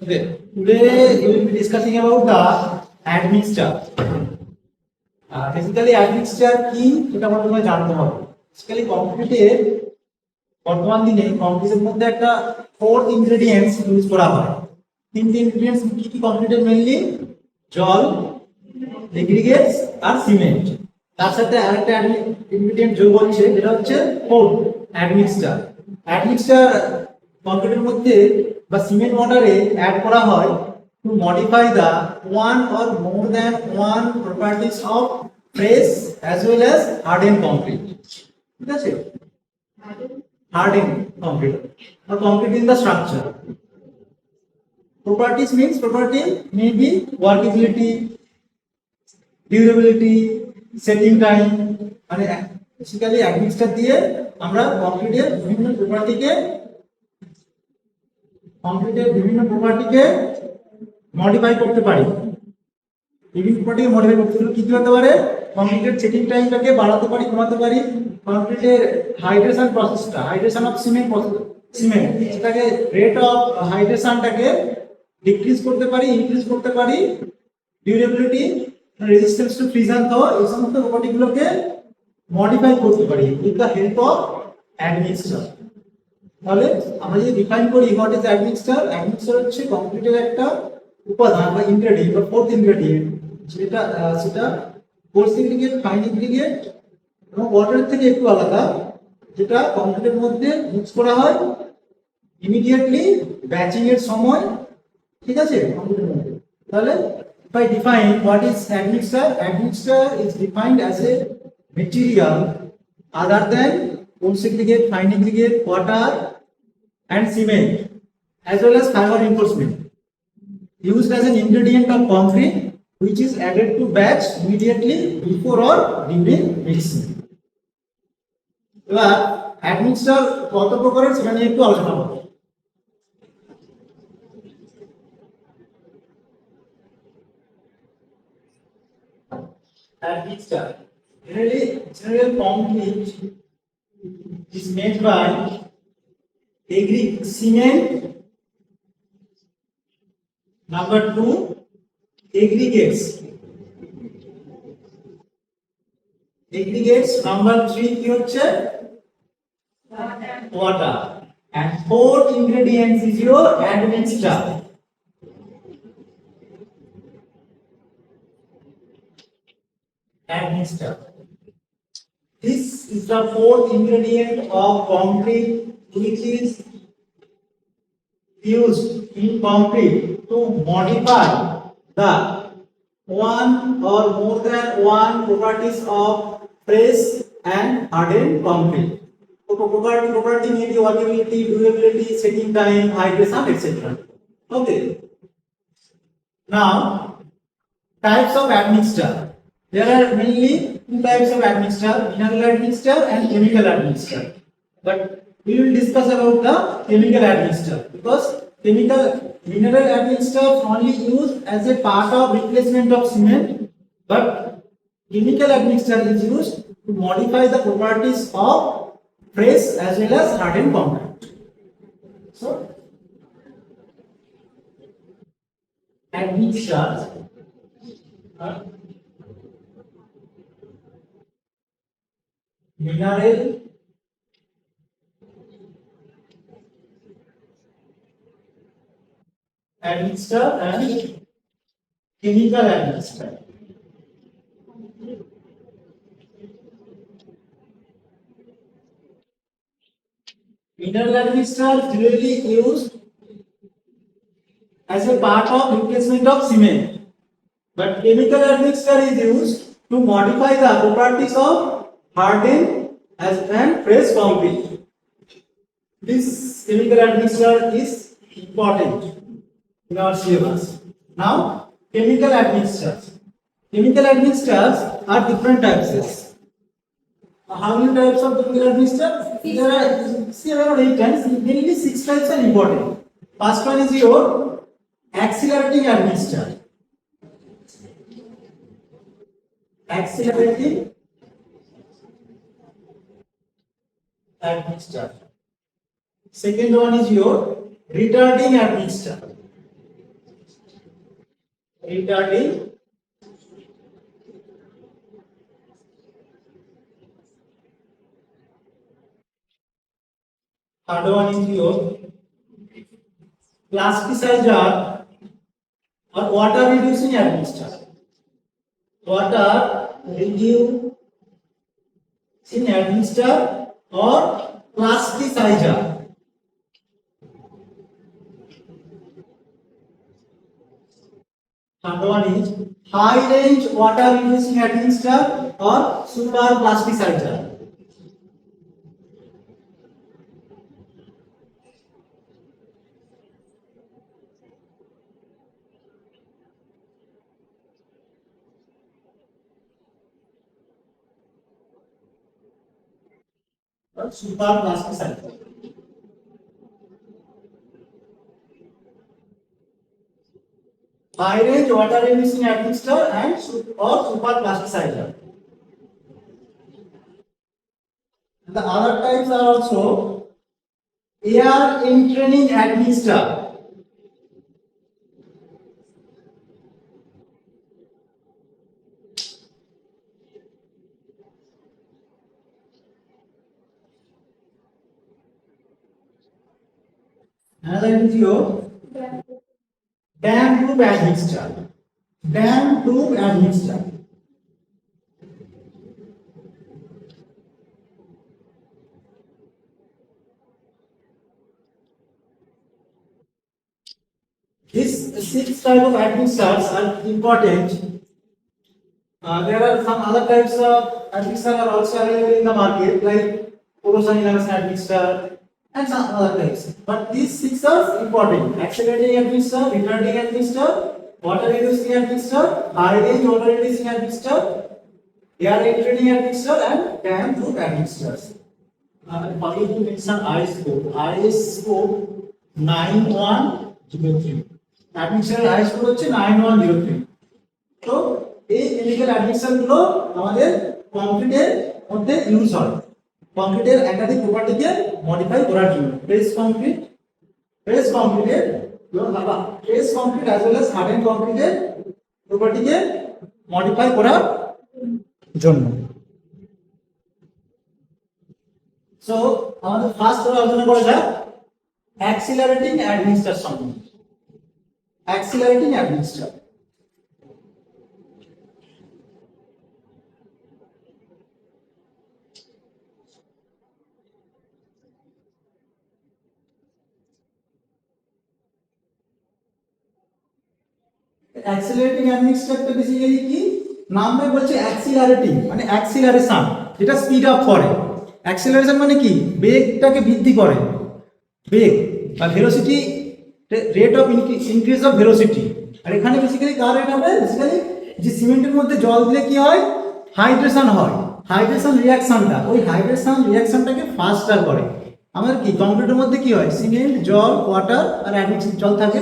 Okay, today we will be discussing about the admixture. Basically, admixture কি এটা আমাদের জানতে হবে। Basically, কম্পিউটারে বর্তমান দিনে কম্পিউটারের মধ্যে একটা ফোর্থ ইনগ্রেডিয়েন্টস ইউজ করা হয়। তিনটি ইনগ্রেডিয়েন্টস কি কি কম্পিউটার মেইনলি জল, এগ্রিগেটস আর সিমেন্ট। তার সাথে আরেকটা ইনগ্রেডিয়েন্ট যোগ হচ্ছে যেটা হচ্ছে ফোর্থ অ্যাডমিক্সচার। অ্যাডমিক্সচার কম্পিউটারের মধ্যে বা সিমেন্ট মর্টারে অ্যাড করা হয় to modify the one or more than one properties of fresh as well as harden concrete. ঠিক আছে, harden concrete or concrete in the structure. Properties means property may be workability, durability, setting time. মানে basically admixture দিয়ে আমরা কংক্রিটের বিভিন্ন প্রপার্টিকে modify করতে পারি। বিভিন্ন প্রপার্টিকে মডিফাই করতে গেলে কি কি হতে পারে? কংক্রিটের সেটিং টাইমটাকে বাড়াতে পারি, কমাতে পারি। কংক্রিটের হাইড্রেশন প্রসেসটা, হাইড্রেশন অফ সিমেন্ট সেটাকে রেট অফ হাইড্রেশনটাকে ডিক্রিজ করতে পারি, ইনক্রিজ করতে পারি। ডিউরেবিলিটি, রেজিস্ট্যান্স টু ফ্রিজার সহ এই সমস্ত প্রপার্টিগুলোকে মডিফাই করতে পারি with the help of admixture. তাহলে আমরা যদি ডিফাইন করি হোয়াট ইজ অ্যাডমিক্সচার, অ্যাডমিক্সচার হচ্ছে কংক্রিটের একটা উপাদান বা ইনগ্রেডিয়েন্ট বা ফোর্থ ইনগ্রেডিয়েন্ট সেটা কোর্স ইনগ্রেডিয়েন্ট, ফাইন ইনগ্রেডিয়েন্ট এবং ওয়াটারের থেকে একটু আলাদা, যেটা কংক্রিটের মধ্যে মিক্স করা হয় ইমিডিয়েটলি ব্যাচিং এর সময়। ঠিক আছে, কংক্রিটের মধ্যে। তাহলে if I define what is admixture, admixture is defined as a material other than coarse aggregate, fine aggregate, water and cement as well as fiber reinforcement used as an ingredient of concrete which is added to batch immediately before or during mixing. এবার admixture কত প্রকারের সেটা নিয়ে একটু আলোচনা করব। Admixture. General concrete is made by cement. Number 2, aggregates. Number 3 কি হচ্ছে water. And fourth ingredient is your admixture. Admixture. This is the fourth ingredient of concrete which is used in concrete to modify the one or more than one properties of fresh and hardened concrete. So property may be workability, durability, setting time, hydration, etc. Okay. Now, types of admixture. There are mainly two types of admixture: mineral admixture and chemical admixture. But we will discuss about the chemical admixture because mineral admixture only used as a part of replacement of cement, but chemical admixture is used to modify the properties of fresh as well as hardened concrete. So, admixtures are mineral admixture and chemical admixture. Mineral admixture generally used as a part of replacement of cement, but chemical admixture is used to modify the properties of hardened and fresh concrete. This chemical admixture is important in our syllabus. Now, chemical admixtures. Chemical admixtures are different types. How many types of chemical admixture? There are 7 or 8 types. Mainly 6 types are important. First one is your accelerating admixture. Accelerating admixture. Second one is your retarding admixture. রিটার্ডিং third one is your plasticizer or water reducing admixture. Water reducing admixture or plasticizer. Third one is high range water reducing admixture or super plasticizer. Or super plasticizer. High range water reducing admixture and or super plasticizer. The other types are also air entraining admixture. Another is your dam tube admixture. Dam tube admixture. These six type of admixtures are important. There are some other types of admixture are also available in the market, like corrosion inhibition admixture and some other types. But these six are important: accelerating admixture, retarding admixture, water reducing admixture, high range water reducing admixture, air entraining admixture, and dam tube admixtures. Finally, to mention ISO 9103. Admixture ISO হচ্ছে 9103. তো এই chemical অ্যাডমিকশন গুলো আমাদের কংক্রিটের মধ্যে use হয় কংক্রিটের একাধিক প্রপার্টিকে মডিফাই করার জন্য fresh concrete as well as harden কংক্রিটের প্রপার্টিকে মডিফাই করার জন্য। সো আমাদের ফার্স্ট আলোচনা করা যাক অ্যাক্সিলারেটিং অ্যাডমিক্সচার সম্বন্ধে। অ্যাক্সিলারেটিং অ্যাডমিক্সচার অ্যাক্সিলারেটিং অ্যাডমিক্সচারটা বেসিক্যালি কি নামে বলছে অ্যাক্সিলারেটিং মানে অ্যাক্সিলারেশন, যেটা স্পিড আপ করে। অ্যাক্সিলারেশন মানে কি বেগটাকে বৃদ্ধি করে, বেগ বা velocity, rate of increase of velocity. আর এখানে বেসিক্যালি কার রেট হবে, বেসিক্যালি যে সিমেন্টের মধ্যে জল দিলে কি হয় হাইড্রেশন হয়, হাইড্রেশন রিঅ্যাকশনটা, ওই হাইড্রেশন রিঅ্যাকশনটাকে ফাস্টার করে। আমাদের কি কংক্রিটের মধ্যে কি হয় সিমেন্ট, জল, ওয়াটার আর অ্যাডমিক্সচার, জল থাকে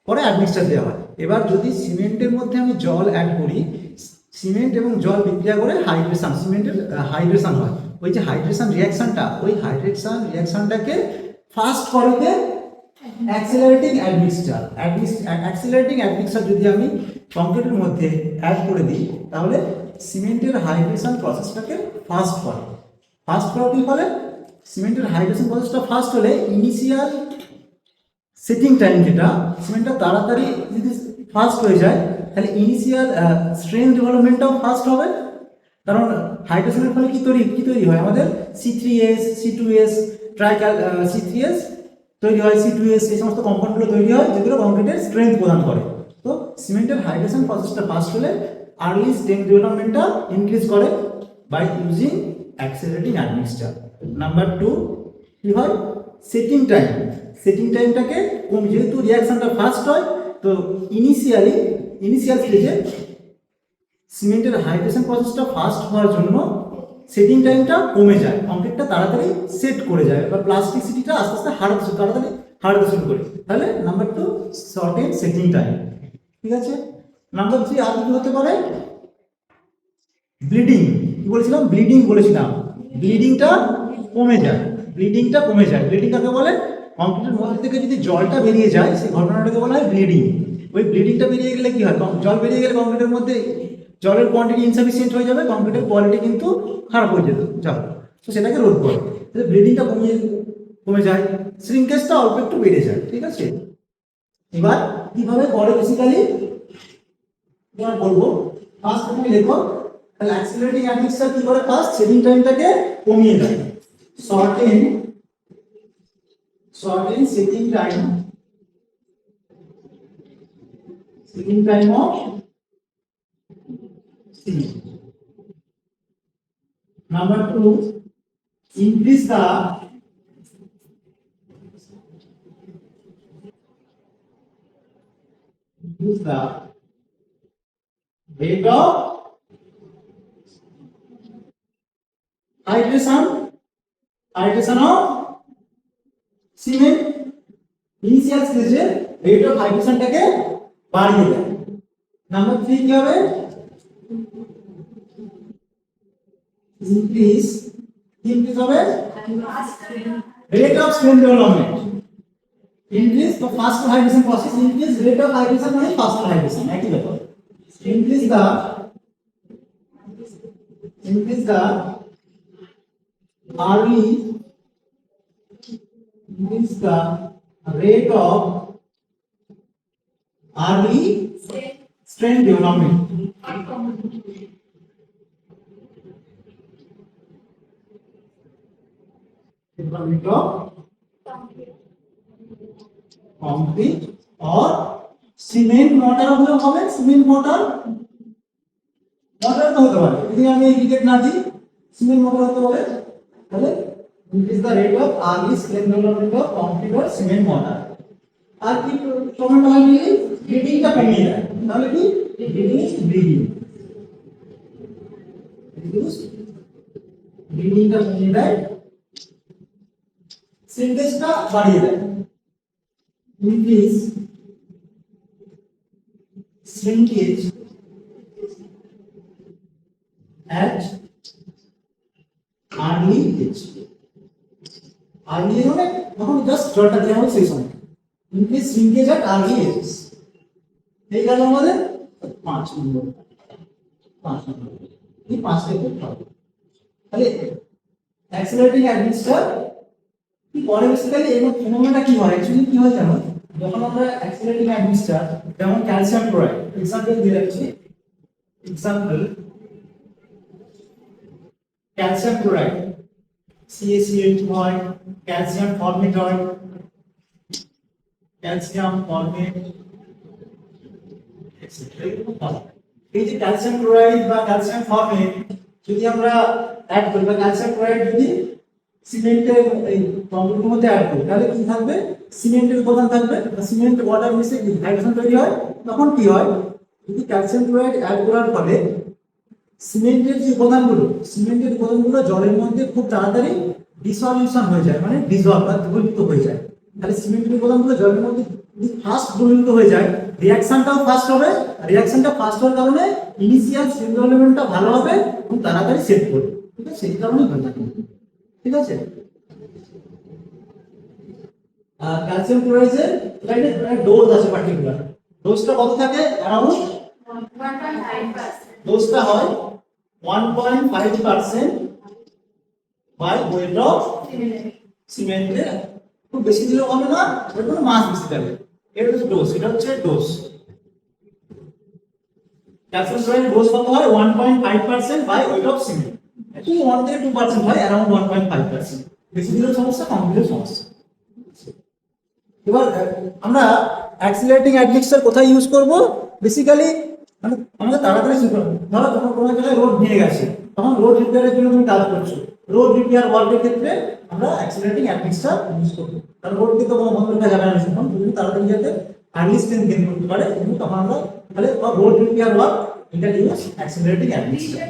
পরে অ্যাডমিক্সচার দেওয়া হয়। এবার যদি সিমেন্টের মধ্যে আমি জল অ্যাড করি, সিমেন্ট এবং জল বিক্রিয়া করে হাইড্রেশন, সিমেন্টের হাইড্রেশন হয়। ওই যে হাইড্রেশন রিঅ্যাকশনটা, ওই হাইড্রেশন রিঅ্যাকশনটাকে ফাস্ট করে অ্যাক্সিলারেটিং অ্যাডমিক্সচার। অ্যাক্সিলারেটিং অ্যাডমিক্সচার যদি আমি কংক্রিটের মধ্যে অ্যাড করে দিই তাহলে সিমেন্টের হাইড্রেশন প্রসেসটাকে ফাস্ট করে। ফাস্ট করার কি ফলে সিমেন্টের হাইড্রেশন প্রসেসটা ফাস্ট হলে ইনিশিয়াল সেটিং টাইম, যেটা সিমেন্টটা তাড়াতাড়ি যদি ফাস্ট হয়ে যায় তাহলে ইনিশিয়াল স্ট্রেন ডেভেলপমেন্টটাও ফাস্ট হবে। কারণ হাইড্রেশনের ফলে কি তৈরি হয় আমাদের C3S, C2S, C3S তৈরি হয়, C2S, এই সমস্ত কম্পাউন্ডগুলো তৈরি হয় যেগুলো কংক্রিটের স্ট্রেংথ প্রদান করে। তো সিমেন্টের হাইড্রেশন প্রসেসটা ফাস্ট হলে আর্লি স্ট্রেংথ ডেভেলপমেন্টটা ইনক্রিজ করে by using accelerating admixture. Number 2 কি হয় সেটিং টাইম। সেটিং টাইমটাকে কম, যেহেতু রিঅ্যাকশনটা ফাস্ট হয় তো ইনিশিয়াল স্টেজে সিমেন্টের হাইড্রেশন প্রসেসটা ফাস্ট হওয়ার জন্য সেটিং টাইমটা কমে যায়, কংক্রিটটা তাড়াতাড়ি সেট করে যায় বা প্লাস্টিসিটিটা আস্তে আস্তে তাড়াতাড়ি হারাতে শুরু করে। তাহলে নাম্বার 2 শর্টেন সেটিং টাইম। ঠিক আছে, নাম্বার 3 আর কি হতে পারে ব্লিডিং। কি বলেছিলাম, ব্লিডিংটা কমে যায়। ব্লিডিং কাকে বলে, কংক্রিটের মধ্যে থেকে যদি জলটা বেরিয়ে যায় সেই ঘটনাটাকে বলা হয় ব্লিডিং। ওই ব্লিডিংটা বেরিয়ে গেলে কি হয়, জল বেরিয়ে গেলে কংক্রিটের মধ্যে জলের কোয়ান্টিটি ইনসাফিসিয়েন্ট হয়ে যাবে, কংক্রিটের কোয়ালিটি কিন্তু খারাপ হয়ে যেত যাবে। তো সেটাকে রোধ করে, ব্লিডিংটা কমে যায়, শ্রিঙ্কেজটা অল্প একটু বেড়ে যায়। ঠিক আছে, এবার কিভাবে করে বেসিক্যালি এবার বলবো। ফার্স্ট তুমি দেখো, তাহলে অ্যাক্সিলারেটিং অ্যাডমিক্সার কি করে, ফার্স্ট সেটিং টাইমটাকে কমিয়ে দেয়, shorten setting time of cement. Number 2, increase the rate of hydration of cement. Initial স্টেজে রেট অফ হাইড্রেশনটাকে বাড়িয়ে দেয়। নাম্বার 3 কি হবে, increase হবে rate of cement development. Increase the faster hydration process, increase rate of hydration মানে faster hydration একই ব্যাপার। increase the early increase the rate of early strength development. Development of concrete or cement mortar হবে, cement mortar তো হতে পারে, যদি আমি indicate না দিই সিমেন্ট mortar হতে পারে, তাহলে increase the rate of early strength development of concrete or cement mortar. আর কি প্রবলেম হয় কি, ব্লিডিংটা কমিয়ে দেয়, তাহলে কি ব্লিডিংটা কমিয়ে দেয়, সিনটেক্সটা বাড়িয়ে দেয়। increase shrinkage at early age. early age মানে যখন জাস্ট জলটা দেওয়া হয় সেই সময়। increase shrinkage at early age এই গেল আমাদের 5 নম্বর। এই 5টা করতে হবে। তাহলে অ্যাক্সিলারেটিং অ্যাডমিক্সার কি করে বেসিক্যালি, এই ফেনোমেননটা কি হয়, অ্যাকচুয়ালি কি হয় জানো, যখন আমরা অ্যাক্সিলারেটিং অ্যাডমিক্সার যেমন ক্যালসিয়াম ক্লোরাইড এক্সাম্পল দিয়ে রাখছি, ক্যালসিয়াম ক্লোরাইড CaCl2 হয়, ক্যালসিয়াম ফর্মেট হয়, ক্যালসিয়াম ফর্মেট এই যে ক্যালসিয়াম ক্লোরাইড বা ক্যালসিয়াম ফর্মেট যদি আমরা অ্যাড করি বা ক্যালসিয়াম ক্লোরাইড যদি সিমেন্টের এই কংক্রিটের মধ্যে অ্যাড করি, তাহলে কি থাকবে, সিমেন্টের উপাদান থাকবে, সিমেন্ট ওয়াটার মিশে হাইড্রোজেন তৈরি হয়। তখন কি হয়, যদি ক্যালসিয়াম ক্লোরাইড অ্যাড করার ফলে সিমেন্টের উপাদানগুলো জলের মধ্যে খুব তাড়াতাড়ি ডিসলিউশন হয়ে যায়, মানে ডিসলভ বা দ্রবীভূত হয়ে যায়। তাহলে সিমেন্টের উপাদানগুলো জলের মধ্যে ফাস্ট দ্রবীভূত হয়ে যায়, রিঅ্যাকশনটাও ফাস্ট হবে, রিঅ্যাকশনটা ফাস্ট হওয়ার কারণে ইনিশিয়াল স্ট্রেন্থ ডেভেলপমেন্টটা ভালো হবে এবং তাড়াতাড়ি সেট করবে। ঠিক আছে, সেই কারণেই হয়ে থাকে। ঠিক আছে, ক্যালসিয়াম ক্লোরাইডের ডোজ আছে পার্টিকুলার, ডোজটা কত থাকে, अराउंड 1.5%, ডোজটা হয় 1.5% বাই ওয়েট অফ সিমেন্টে, খুব বেশি দিলেও হবে না, এর কোনো মাস বেশি যাবে, এটা হচ্ছে ডোজ, এটা হচ্ছে ডোজ। ক্যালসিয়াম ক্লোরাইড ডোজ কত হয়, 1.5% বাই ওয়েট অফ সিমেন্ট, একটু 1 থেকে 2% হয়, अराउंड 1.5%, বেশি দিলেও সমস্যা, কম দিলেও সমস্যা। এবার আমরা অ্যাক্সিলারেটিং অ্যাডমিক্সার কোথায় ইউজ করব, বেসিক্যালি মানে আমাদের তাড়াতাড়ি ধরো যখন কোনো জায়গায় রোড ভেঙে গেছে, তখন রোড রিপেয়ারের জন্য তুমি কাজ করছো, রোড রিপেয়ার ওয়ার্কের ক্ষেত্রে আমরা অ্যাক্সিলারেটিং অ্যাডমিক্সার ইউজ করব, কারণ রোডকে তো কোনো বন্ধ করা যাবে না, তখন তুমি তাড়াতাড়ি যাতে আর্লি স্ট্রেন্থ গেইন করতে পারে, কিন্তু তখন আমরা তাহলে রোড রিপেয়ার ওয়ার্ক এটা ইউজ অ্যাক্সিলারেটিং অ্যাডমিক্সার।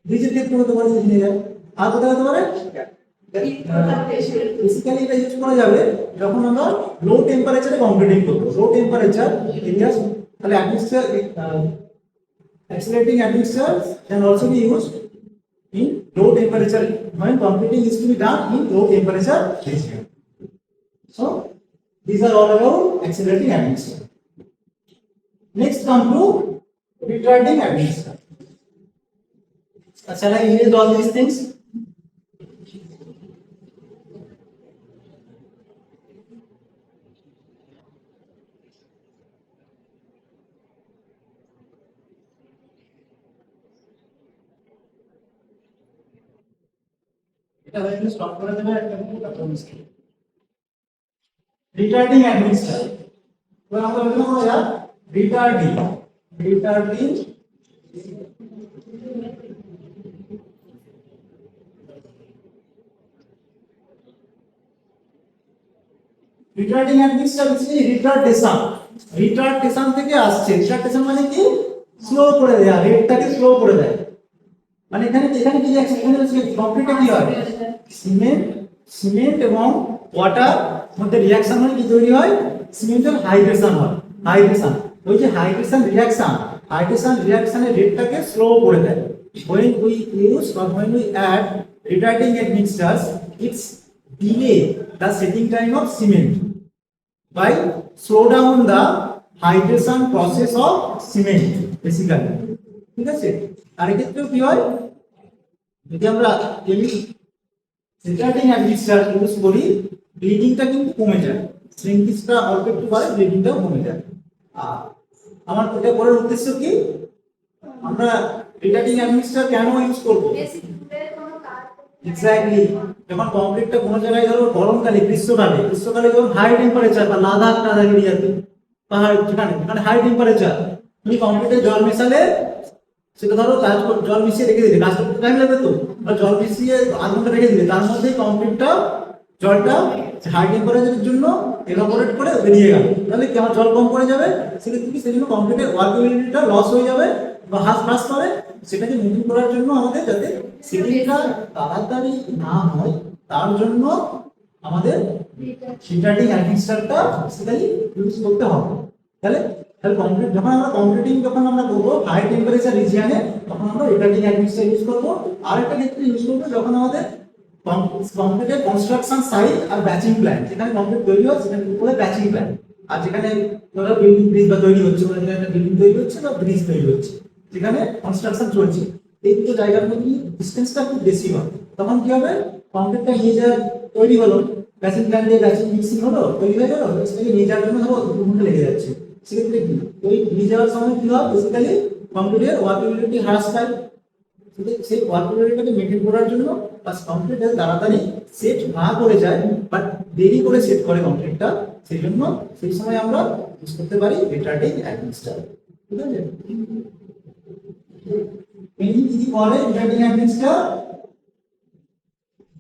ব্রিজের ক্ষেত্রে হতে পারে, আর কোথায় হতে পারে, বেসিক্যালি এটা ইউজ করা যাবে যখন আমরা লো টেম্পারেচারে কংক্রিটিং করব, লো টেম্পারেচার এরিয়া, তাহলে admixture accelerating admixture can also be used in low temperature when concreting is to be done in low temperature region. So These are all about accelerating admixture. Next come to retarding admixture. Shall I erase all these things? Stop করে দেবে একটা retarding admixture. এবার আমরা বলতে পারবো যা retarding retarding admixture হচ্ছে retardation থেকে আসছে। রিটার্ডেশন মানে কি? স্লো করে দেয়া, রেটটাকে স্লো করে দেয়। মানে এখানে কি রিঅ্যাকশন, এখানে কমপ্লিটে কি হয়, সিমেন্ট এবং ওয়াটার মধ্যে রিঅ্যাকশন হয়, কি তৈরি হয়, সিমেন্টের হাইড্রেশন হয়। ওই যে হাইড্রেশন রিঅ্যাকশনের রেটটাকে স্লো করে দেয়। when we use or when we add retarding admixtures, it's delay the setting time of cement by slow down the hydration process of cement basically. ঠিক আছে? আর এক্ষেত্রেও কি হয়, যদি আমরা retarding admixture ইউজ করি, ব্লিডিংটা কিন্তু কমে যায়, শ্রিঙ্কেজটা অল্প একটু বাড়ে, ব্লিডিংটাও কমে যায়। আর আমার এটা বলার উদ্দেশ্য কি, আমরা retarding admixture কেন ইউজ করব? এক্স্যাক্টলি, যখন কংক্রিটটা কোনো জায়গায় ধরো গরমকালে, গ্রীষ্মকালে যখন হাই টেম্পারেচার বা লাদাখ এরিয়াতে পাহাড় যেখানে হাই টেম্পারেচার, তুমি কংক্রিটে জল মেশালে, সেটা ধরো জল মিশিয়ে রেখে দিলে, গাছটা টাইম লাগবে তো, বা জল মিশিয়ে আধ ঘন্টা রেখে দিলে, তার মধ্যেই কংক্রিটটা জলটা হাই টেম্পারেচারের জন্য এভাপোরেট করে বেরিয়ে গেল, তাহলে কি আমার জল কম পড়ে যাবে, সেক্ষেত্রে কি সেজন্য কংক্রিটের ওয়ার্কেবিলিটিটা লস হয়ে যাবে বা হ্রাস পাবে। সেটাকে মেনটেন করার জন্য আমাদের যাতে সেটিংটা তাড়াতাড়ি না হয়, তার জন্য আমাদের রিটার্ডিং অ্যাডমিক্সারটা বেসিক্যালি ইউজ করতে হবে। তাহলে কংক্রিট যখন আমরা করবো হাই টেম্পারেচার রিজিয়নে, তখন আমরা রিটার্ডিং অ্যাডমিক্সার ইউজ করবো। আর একটা ক্ষেত্রে ইউজ করবো যখন আমাদের কংক্রিটের কনস্ট্রাকশন সাইট আর ব্যাচিং প্ল্যান, যেখানে কংক্রিট তৈরি হয় সেখানে উপরে ব্যাচিং প্ল্যান, আর যেখানে ধরো বিল্ডিং ব্রিজ বা তৈরি হচ্ছে, মানে যেখানে বিল্ডিং তৈরি হচ্ছে বা ব্রিজ তৈরি হচ্ছে, যেখানে কনস্ট্রাকশন চলছে, এই দুটো জায়গার মধ্যে ডিসটেন্সটা খুব বেশি হয়, তখন কি হবে, কংক্রিটটা নিয়ে যা তৈরি হলো, ব্যাচিং প্ল্যান দিয়ে ব্যাচিং মিক্সিং হলো, তৈরি হয়ে গেল, সেটাকে নিয়ে যাওয়ার জন্য ধরো 2 ঘন্টা লেগে যাচ্ছে। সেক্ষেত্রে কি ওই নিয়ে যাওয়ার সময় কি হয়, বেসিক্যালি কংক্রিটের ওয়ার্কেবিলিটি হ্রাস পায়। সেই ওয়ার্কেবিলিটিটাকে মেনটেন করার জন্য বা কংক্রিট তাড়াতাড়ি সেট না করে যায়, বাট দেরি করে সেট করে কংক্রিটটা, সেই জন্য সেই সময় আমরা ইউজ করতে পারি রিটার্ডিং অ্যাডমিক্সার। ঠিক আছে? মেইনলি কি করে retarding admixture?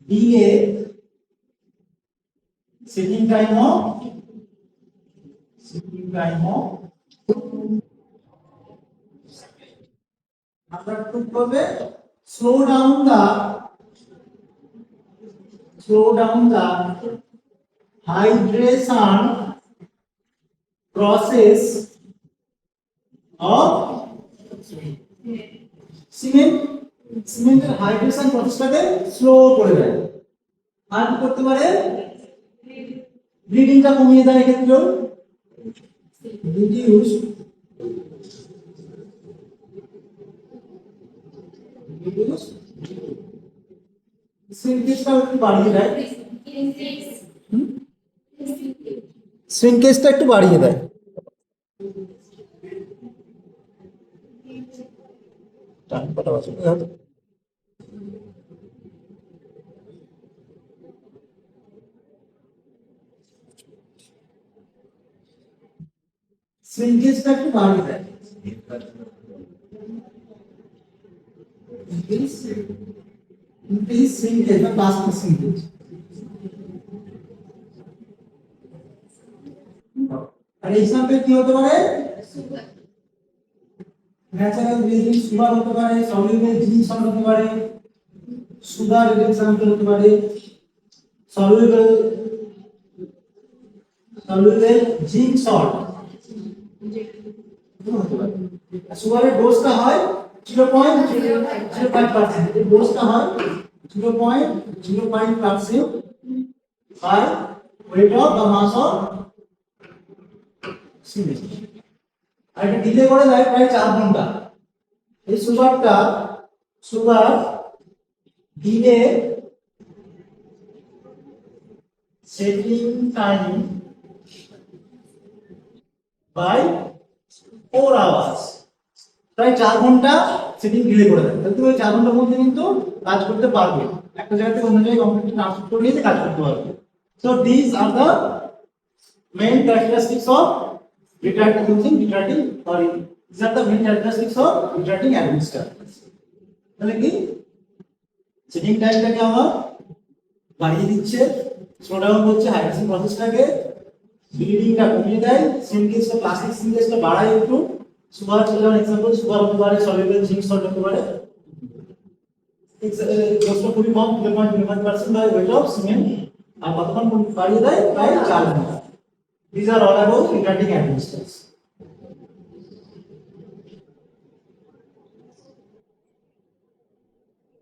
Delay setting time of আমরা টু করবে slow down the hydration process of সিমেন্টের হাইড্রেশন প্রসেসটাকে স্লো করে দেয়। আর কি করতে পারে, ব্লিডিংটা কমিয়ে দেয়, ক্ষেত্রেও রিডিউস শ্রিঙ্কেজটা একটু বাড়িয়ে দেয়, শ্রিঙ্কেজটা একটু বাড়িয়ে দেয়। শ্রিঙ্কেজটা একটু বাড়িয়ে দেয়। increase shrinkage বা plastic shrinkage। আর এক্সাম্পল কি হতে পারে, ন্যাচারাল রিয়েজিং সুগার হতে পারে, সলিউবল জিঙ্ক সল্ট হতে পারে, সুগার রিডাকশন হতে পারে, সলিউবল জিঙ্ক সল্ট হতে পারে। সুগারের ডোজটা হয় 0.05%, এই ডোজটা হয় 0.05% বাই ওয়েট অফ বা মাস অফ আর এটা ডিলে করে দেয় প্রায় 4 ঘন্টা। এই sugar delay setting time by 4 hours, প্রায় 4 ঘন্টা সেটিং ডিলে করে দেয়। তাহলে তুমি ওই 4 ঘন্টার মধ্যে কিন্তু কাজ করতে পারবে, একটা জায়গা থেকে অন্য জায়গায় কম্পিউটার ট্রান্সফার করে নিয়ে কাজ করতে পারবে। So this are the main characteristics of retracting using retracting, or these are the main characteristics of retracting administer। তাহলে কি সেটিং টাইমটাকে আমার বাড়িয়ে দিচ্ছে, স্লো ডাউন করছে হাইড্রেশন প্রসেসটাকে, ব্লিডিংটা কমিয়ে দেয়, সিনকেসটা প্লাস্টিক সিনকেসটা বাড়ায় একটু। সুগার যেমন এক্সাম্পল সুগার হতে পারে, সলিউবল জিঙ্ক সল্ট হতে পারে, দোষটা খুবই কম 0.25% বাই ওয়েট অফ সিমেন্ট, আর কতক্ষণ বাড়িয়ে দেয় প্রায় 4 ঘন্টা। These are all about retracting administers।